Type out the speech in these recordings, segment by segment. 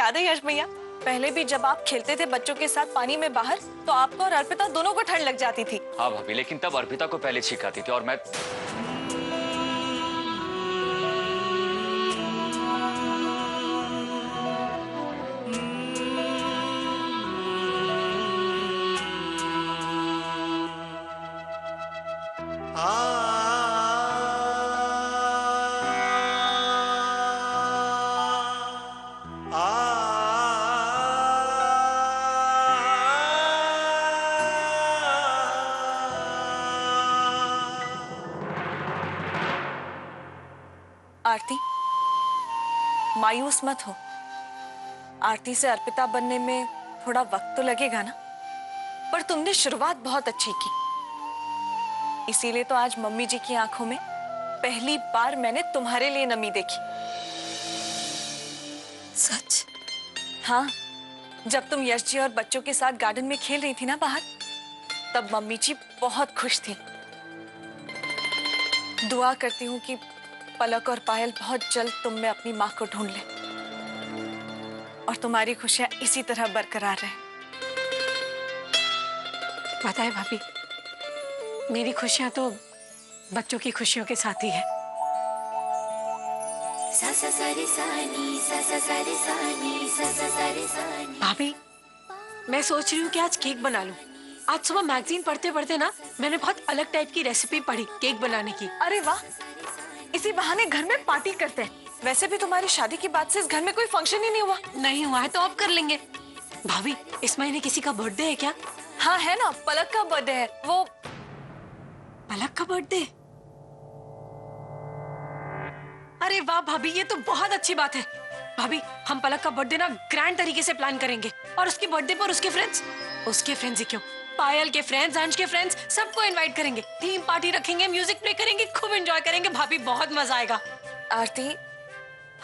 याद है यश भैया, पहले भी जब आप खेलते थे बच्चों के साथ पानी में बाहर, तो आपको और अर्पिता दोनों को ठंड लग जाती थी। हाँ भाभी, लेकिन तब अर्पिता को पहले छींक आती थी और मैं। आरती, मायूस मत हो। आरती से अर्पिता बनने में थोड़ा वक्त तो लगेगा ना, पर तुमने शुरुआत बहुत अच्छी की। इसीलिए तो आज मम्मी जी की आंखों में पहली बार मैंने तुम्हारे लिए नमी देखी। सच? हाँ, जब तुम यश जी और बच्चों के साथ गार्डन में खेल रही थी ना बाहर, तब मम्मी जी बहुत खुश थी। दुआ करती हूँ कि पलक और पायल बहुत जल्द तुम में अपनी माँ को ढूंढ ले और तुम्हारी खुशियां इसी तरह बरकरार रहे। पता है भाभी, मेरी खुशियां तो बच्चों की खुशियों के साथ ही है। भाभी, मैं सोच रही हूँ कि आज केक बना लूं। आज सुबह मैगजीन पढ़ते पढ़ते ना मैंने बहुत अलग टाइप की रेसिपी पढ़ी केक बनाने की। अरे वाह, इसी बहाने घर में पार्टी करते हैं। वैसे भी तुम्हारी शादी के बाद से इस घर में कोई फंक्शन ही नहीं हुआ। नहीं हुआ है तो अब कर लेंगे। भाभी, इस महीने किसी का बर्थडे है क्या? हाँ है ना, पलक का बर्थडे है। वो पलक का बर्थडे? अरे वाह भाभी, ये तो बहुत अच्छी बात है। भाभी, हम पलक का बर्थडे ना ग्रैंड तरीके से प्लान करेंगे और उसकी बर्थडे पर उसके फ्रेंड्स ही क्यों, पायल के फ्रेंड्स, अंश के फ्रेंड्स, सबको इनवाइट करेंगे। थीम पार्टी रखेंगे, म्यूजिक प्ले करेंगे, खूब एंजॉय करेंगे। भाभी, बहुत मजा आएगा। आरती,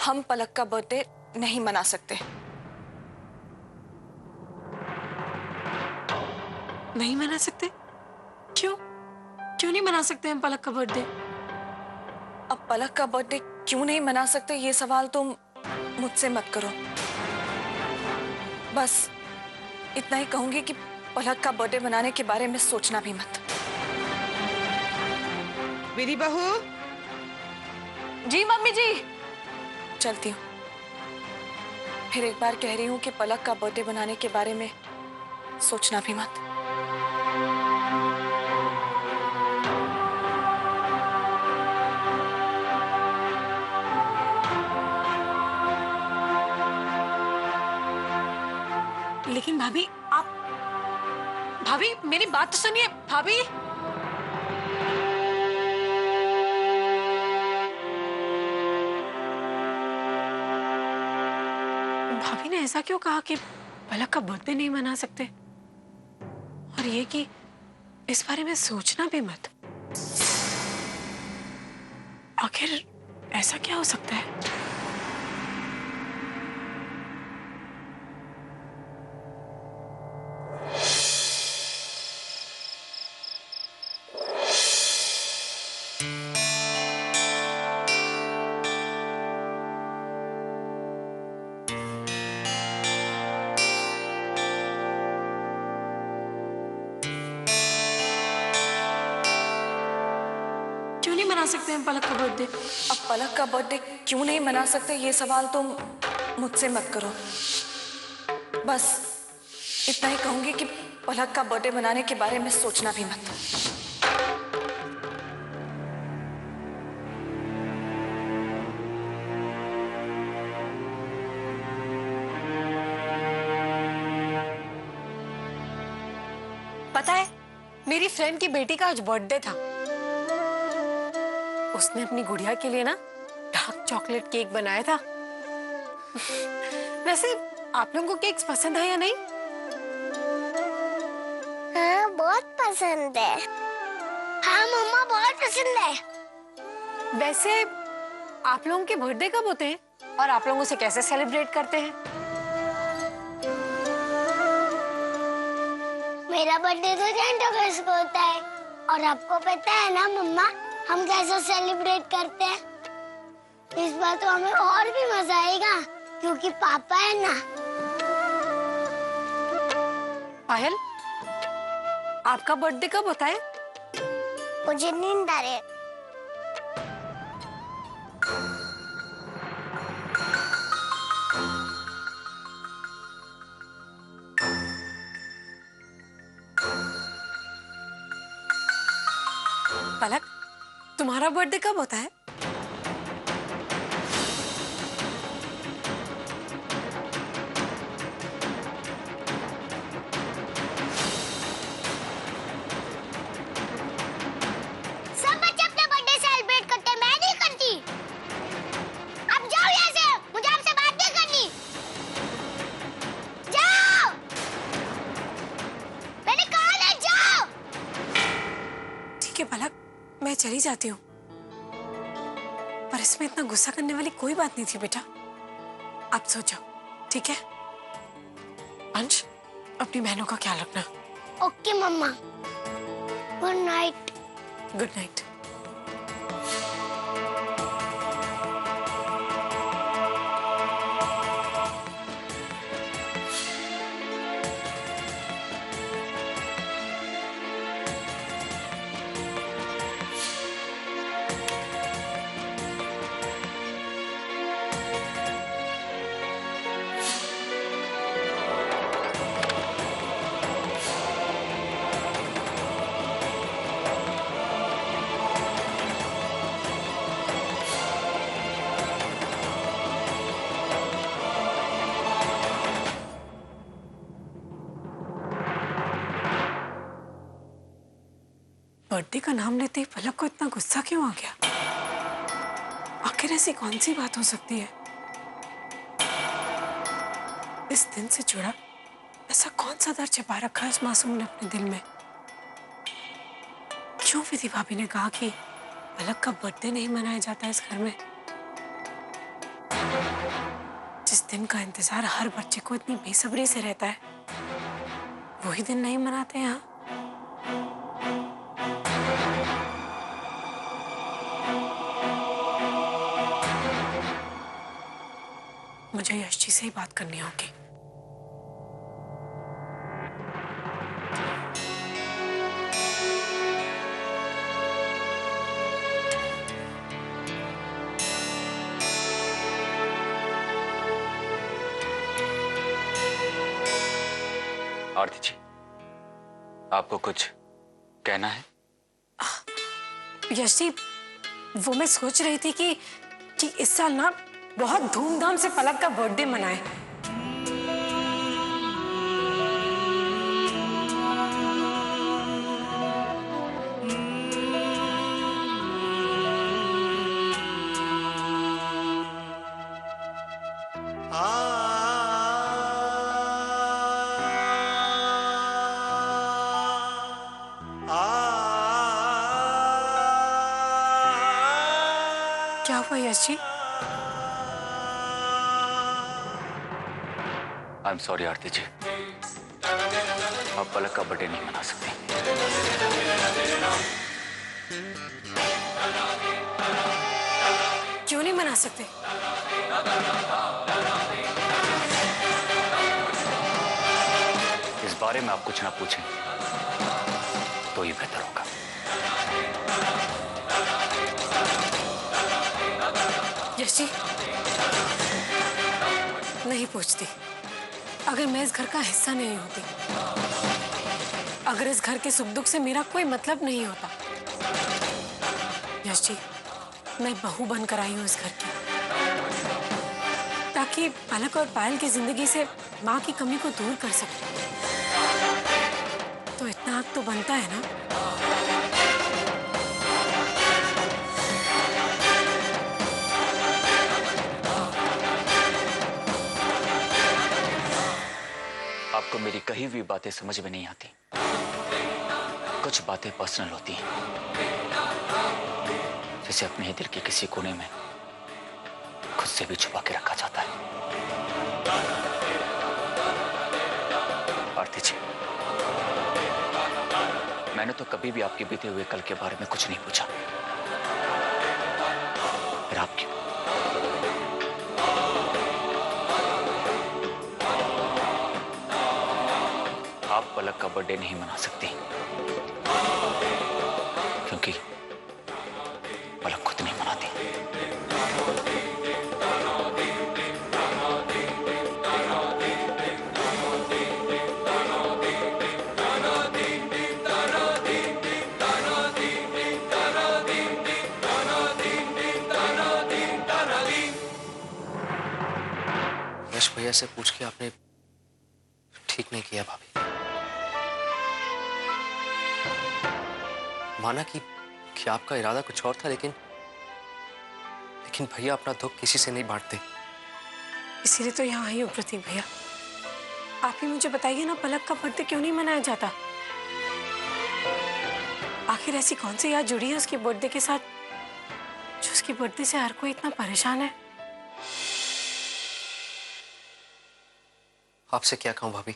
हम पलक का बर्थडे नहीं मना सकते। नहीं मना सकते? क्यों क्यों नहीं मना सकते हम पलक का बर्थडे? अब पलक का बर्थडे क्यों नहीं मना सकते, ये सवाल तुम मुझसे मत करो। बस इतना ही कहूंगी कि पलक का बर्थडे मनाने के बारे में सोचना भी मत। मेरी बहू। जी मम्मी जी, चलती हूँ। फिर एक बार कह रही हूँ कि पलक का बर्थडे मनाने के बारे में सोचना भी मत। लेकिन भाभी, भाभी मेरी बात तो सुनिए। भाभी, भाभी ने ऐसा क्यों कहा कि पलक का बर्थडे नहीं मना सकते, और ये कि इस बारे में सोचना भी मत। आखिर ऐसा क्या हो सकता है? मना सकते हैं पलक का बर्थडे? अब पलक का बर्थडे क्यों नहीं मना सकते, ये सवाल तुम मुझसे मत करो। बस इतना ही कहूंगी कि पलक का बर्थडे मनाने के बारे में सोचना भी मत। पता है, मेरी फ्रेंड की बेटी का आज बर्थडे था। उसने अपनी गुड़िया के लिए ना डार्क चॉकलेट केक बनाया था। वैसे आप लोगों को केक्स पसंद है या नहीं? हाँ, बहुत पसंद है। हाँ मम्मा, बहुत पसंद है। वैसे आप लोगों के बर्थडे कब होते हैं और आप लोगों से कैसे सेलिब्रेट करते हैं? मेरा बर्थडे तो 10 अगस्त को होता है, और आपको पता है ना मम्मा, हम कैसे सेलिब्रेट करते हैं। इस बार तो हमें और भी मजा आएगा, क्योंकि पापा है ना। पायल, आपका बर्थडे कब होता है? मुझे नींद आ रही है। पलक, तुम्हारा बर्थडे कब होता है? सब बच्चे अपना बर्थडे सेलिब्रेट करते हैं, मैं नहीं करती। अब जाओ यहाँ से, मुझे आपसे बात नहीं करनी। जाओ, मैंने कहा ना जाओ। ठीक है पलक, मैं चली जाती हूँ, पर इसमें इतना गुस्सा करने वाली कोई बात नहीं थी बेटा। आप सो जाओ, ठीक है? अंश, अपनी बहनों का ख्याल रखना। Okay mama, good night. Good night. Birthday का नाम लेते ही पलक को इतना गुस्सा क्यों आ गया? आखिर ऐसी कौन सी बात हो सकती है? इस दिन से जुड़ा ऐसा कौन सा दर्द छिपा रखा है इस मासूम ने अपने दिल में? क्यों विधि भाभी ने कहा कि पलक का बर्थडे नहीं मनाया जाता इस घर में? जिस दिन का इंतजार हर बच्चे को इतनी बेसब्री से रहता है, वही दिन नहीं मनाते यहाँ। मुझे यश जी से ही बात करनी होगी। आरती जी, आपको कुछ कहना है? यश जी, वो मैं सोच रही थी कि इस साल ना बहुत धूमधाम से पलक का बर्थडे मनाए। क्या हुआ Yash ji? I am sorry आरती जी, आप पलक का बर्थडे नहीं मना सकते। क्यों नहीं मना सकते? इस बारे में आप कुछ ना पूछें तो ये बेहतर होगा। यश जी, नहीं पूछती। अगर मैं इस घर का हिस्सा नहीं होती, अगर इस घर के सुख दुख से मेरा कोई मतलब नहीं होता, यश जी, मैं बहू बनकर आई हूँ इस घर की, ताकि पलक और पायल की जिंदगी से माँ की कमी को दूर कर सकूं। तो इतना हक तो बनता है ना? आपको मेरी कही हुई बातें समझ में नहीं आती। कुछ बातें पर्सनल होती हैं, जिसे अपने ही दिल के किसी कोने में खुद से भी छुपा के रखा जाता है। आरती जी, मैंने तो कभी भी आपके बीते हुए कल के बारे में कुछ नहीं पूछा, फिर आप क्यों? बर्थडे नहीं मना सकती, क्योंकि पलक खुद नहीं मनाती। यश भैया से पूछ के आपने ठीक नहीं किया भाभी। माना कि आपका इरादा कुछ और था, लेकिन भैया अपना दुख किसी से नहीं बांटते। इसीलिए तो यहाँ आई हूँ प्रतीक भैया। आप ही मुझे बताइए ना, पलक का बर्थडे क्यों नहीं मनाया जाता? आखिर ऐसी कौन सी याद जुड़ी है उसके बर्थडे के साथ, जो उसकी बर्थडे से हर कोई इतना परेशान है? आपसे क्या कहूं भाभी,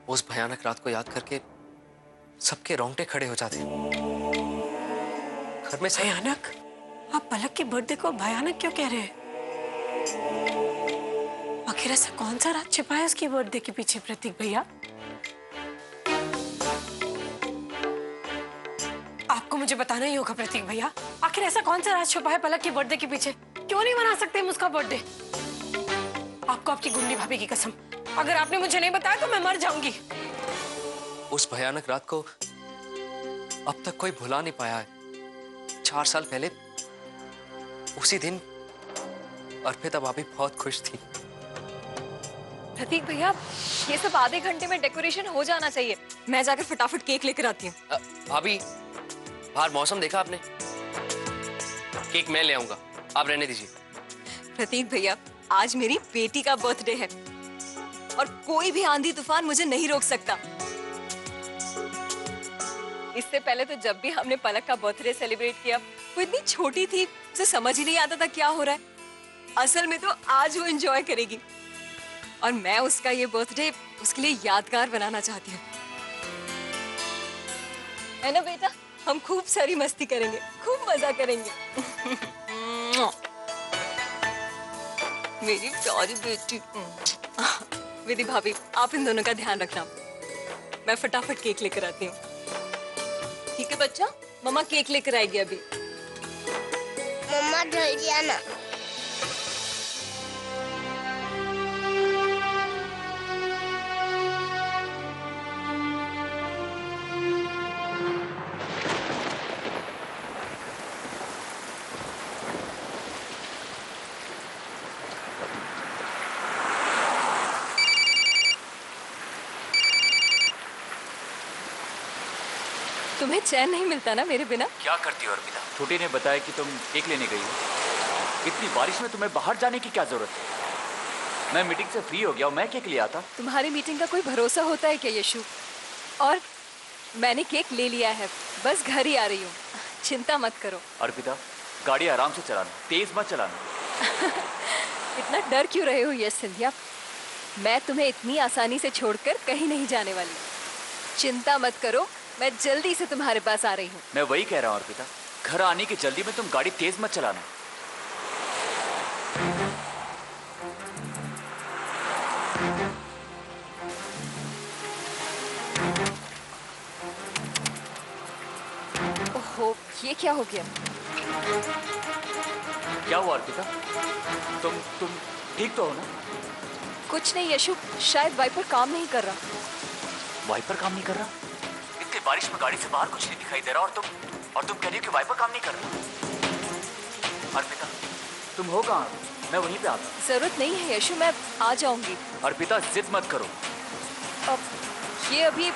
उस भयानक रात को याद करके सबके रोंगटे खड़े हो जाते। घर में भयानक? आप पलक के बर्थडे को भयानक क्यों कह रहे हैं? आखिर ऐसा कौन सा राज छिपा है उसकी बर्थडे के पीछे प्रतीक भैया? आपको मुझे बताना ही होगा प्रतीक भैया, आखिर ऐसा कौन सा राज छुपा है पलक के बर्थडे के पीछे? क्यों नहीं मना सकते हम उसका बर्थडे? आपको आपकी गुंडी भाभी की कसम, अगर आपने मुझे नहीं बताया तो मैं मर जाऊंगी। उस भयानक रात को अब तक कोई भुला नहीं पाया है। 4 साल पहले उसी दिन अर्पिता भाभी बहुत खुश थी। प्रतीक भैया, ये सब आधे घंटे में डेकोरेशन हो जाना चाहिए। मैं जाकर फटाफट केक लेकर आती हूँ। भाभी, बाहर मौसम देखा आपने? केक मैं ले आऊंगा, आप रहने दीजिए। प्रतीक भैया, आज मेरी बेटी का बर्थडे है और कोई भी आंधी तूफान मुझे नहीं रोक सकता। इससे पहले तो जब भी हमने पलक का बर्थडे सेलिब्रेट किया, वो इतनी छोटी थी, उसे समझ ही नहीं आता था क्या हो रहा है। असल में तो आज वो एंजॉय करेगी और मैं उसका ये बर्थडे उसके लिए यादगार बनाना चाहती हूँ। है ना बेटा? हम खूब सारी मस्ती करेंगे, खूब मजा करेंगे। मेरी प्यारी बेटी। विधि भाभी, आप इन दोनों का ध्यान रखना। मैं फटाफट केक लेकर आती हूँ। ठीक है बच्चा, मम्मा केक लेकर आएगी अभी। मम्मा जल्दी आना। तुम्हें चैन नहीं मिलता ना मेरे बिना? क्या करती हो अर्पिता? छोटी ने बताया कि तुम केक लेने गई हो। इतनी बारिश में तुम्हें बाहर जाने की क्या जरूरत है? मैं मीटिंग से फ्री हो गया हूँ, मैं केक ले आता। तुम्हारी मीटिंग का कोई भरोसा होता है क्या यशु? और मैंने केक ले लिया है, बस घर ही आ रही हूँ, चिंता मत करो। अर्पिता, गाड़ी आराम से चलाना, तेज मत चलाना। इतना डर क्यों रहे हो यश सिंधिया? मैं तुम्हें इतनी आसानी से छोड़कर कहीं नहीं जाने वाली। चिंता मत करो, मैं जल्दी से तुम्हारे पास आ रही हूँ। मैं वही कह रहा हूँ अर्पिता, घर आने की जल्दी में तुम गाड़ी तेज मत चलाना। ओहो, ये क्या हो गया? क्या हुआ अर्पिता? तुम ठीक तो हो ना? कुछ नहीं यशु, शायद वाइपर काम नहीं कर रहा। वाइपर काम नहीं कर रहा? इतनी बारिश में गाड़ी से बाहर कुछ नहीं दिखाई दे रहा और तुम कह रही हो कि वाइपर काम नहीं कर रहा? अर्पिता, तुम हो कहाँ? मैं वहीं पे आता हूँ। जरूरत नहीं है यशु, मैं आ जाऊंगी। अर्पिता, जिद मत करो। अब ये अभी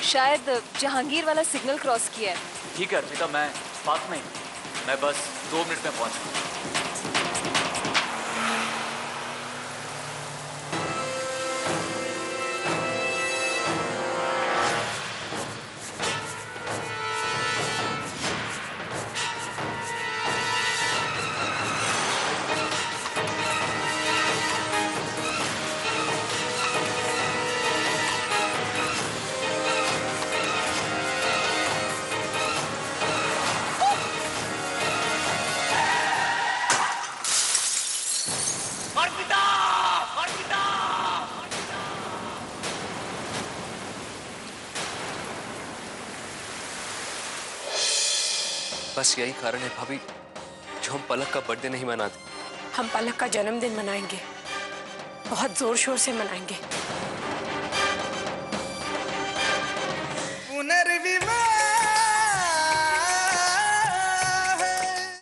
शायद जहांगीर वाला सिग्नल क्रॉस किया है। ठीक है अर्पिता, मैं पास में, मैं बस 2 मिनट में पहुंचूंगा। बस यही कारण है भाभी जो हम पलक का बर्थडे नहीं मनाते। हम पलक का जन्मदिन मनाएंगे, बहुत जोर शोर से मनाएंगे।